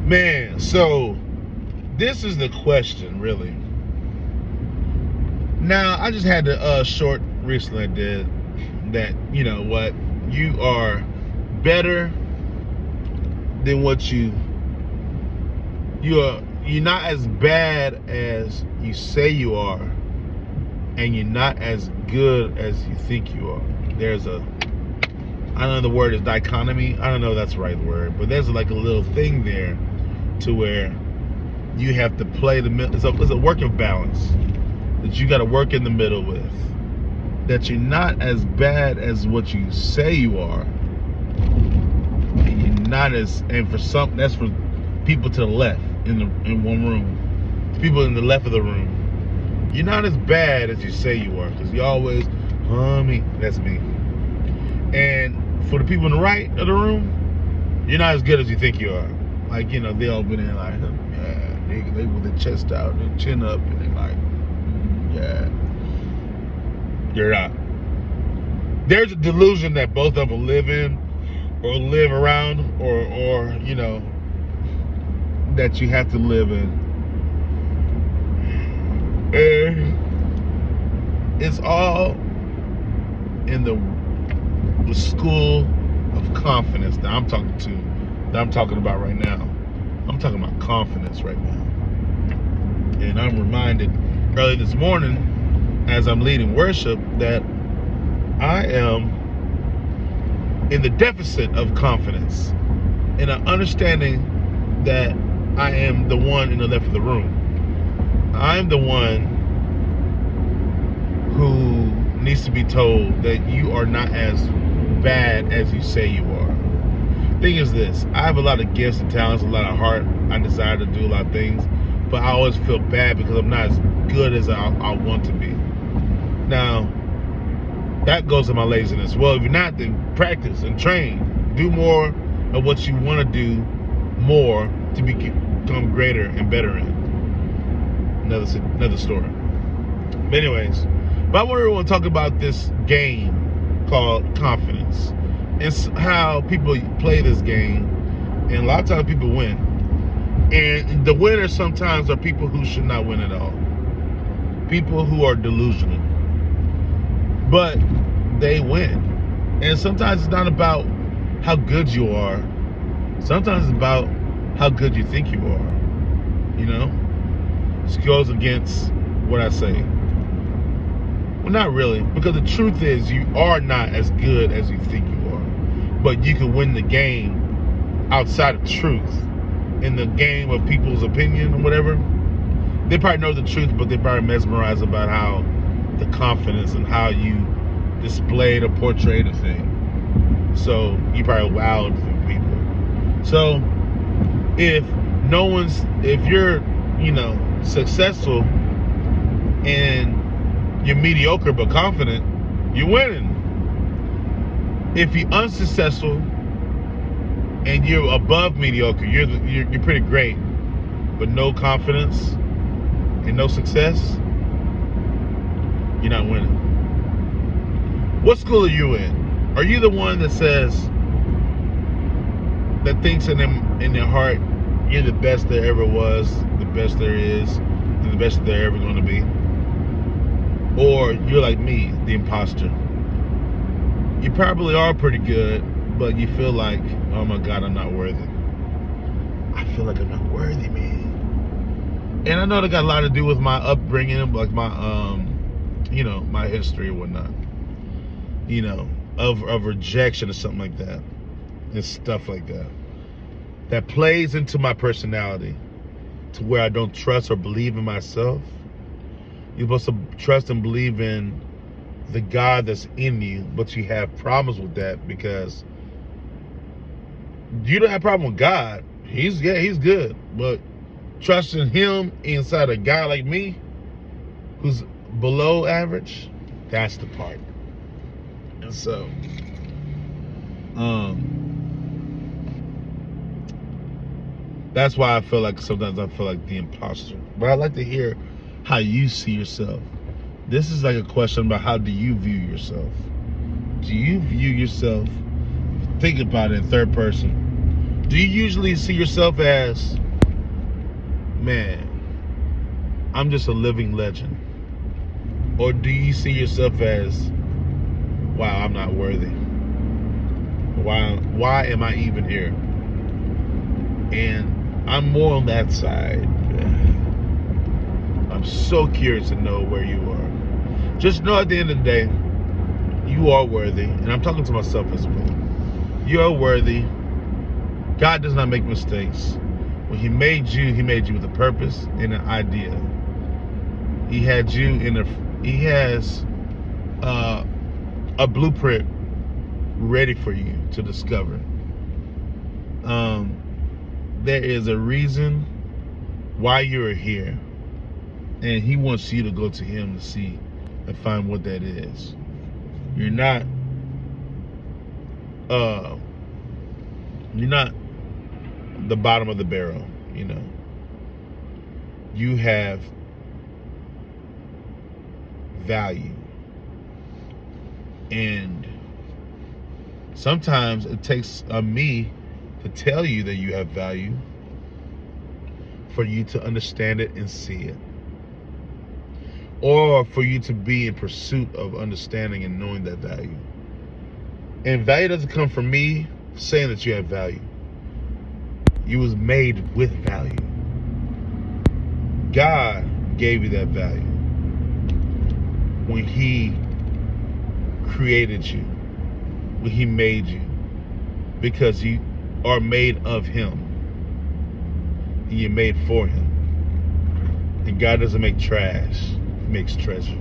Man, so this is the question, really. Now, I just had a short recently I did that, you know what, you are better than what you're not as bad as you say you are, and you're not as good as you think you are. There's I don't know, the word is dichotomy. I don't know if that's the right word, but there's like a little thing there to where you have to play the middle. It's a work of balance that you got to work in the middle with. That you're not as bad as what you say you are, and you're not as. And for some, that's for people to the left in one room. People in the left of the room, you're not as bad as you say you are, because you always, homie, that's me. And for the people in the right of the room, you're not as good as you think you are. Like, you know, they all been in like, yeah, they with their chest out and their chin up, and they're like, yeah, you're not. There's a delusion that both of them live in, or live around, or you know, that you have to live in. And it's all in the school of confidence that I'm talking about right now. I'm talking about confidence right now. And I'm reminded early this morning as I'm leading worship that I am in the deficit of confidence, and an understanding that I am the one in the left of the room. I'm the one who needs to be told that you are not as bad as you say you are. Thing is this, I have a lot of gifts and talents, a lot of heart. I desire to do a lot of things, but I always feel bad because I'm not as good as I want to be. Now, that goes to my laziness. Well, if you're not, then practice and train. Do more of what you want to do more to become greater and better in. Another story. But anyways, but I want to talk about this game called confidence, and how people play this game, and a lot of times people win, and the winners sometimes are people who should not win at all, people who are delusional, but they win. And sometimes it's not about how good you are, sometimes it's about how good you think you are. You know, this goes against what I say. Well, not really, because the truth is you are not as good as you think you are, but you can win the game outside of truth, in the game of people's opinion or whatever. They probably know the truth, but they probably mesmerized about how the confidence and how you displayed or portrayed a thing. So you probably wowed people. So if you're, you know, successful and you're mediocre but confident, you're winning. If you're unsuccessful and you're above mediocre, you're pretty great, but no confidence and no success, you're not winning. What school are you in? Are you the one that says, that thinks in their heart, you're the best there ever was, the best there is, and the best they're ever going to be? Or you're like me, the imposter. You probably are pretty good, but you feel like, oh my God, I'm not worthy. I feel like I'm not worthy, man. And I know that got a lot to do with my upbringing, like my, you know, my history or whatnot. You know, of rejection or something like that, and stuff like that. That plays into my personality, to where I don't trust or believe in myself. You're supposed to trust and believe in the God that's in you, but you have problems with that because you don't have a problem with God. He's good, but trusting Him inside a guy like me, who's below average, that's the part. And so, that's why I feel like sometimes I feel like the imposter. But I'd like to hear how you see yourself. This is like a question about how do you view yourself? Do you view yourself, think about it in third person, Do you usually see yourself as, man, I'm just a living legend? Or do you see yourself as, wow, I'm not worthy? Why am I even here? And I'm more on that side. I'm so curious to know where you are. Just know at the end of the day, you are worthy. And I'm talking to myself as well. You are worthy. God does not make mistakes. When He made you with a purpose and an idea. He had you He has a blueprint ready for you to discover. There is a reason why you're here, and He wants you to go to Him to see and find what that is. You're not the bottom of the barrel, you know. You have value, and sometimes it takes me to tell you that you have value for you to understand it and see it, or for you to be in pursuit of understanding and knowing that value. And value doesn't come from me saying that you have value. You was made with value. God gave you that value when He created you, when He made you, because you are made of Him and you're made for Him. And God doesn't make trash, He makes treasure.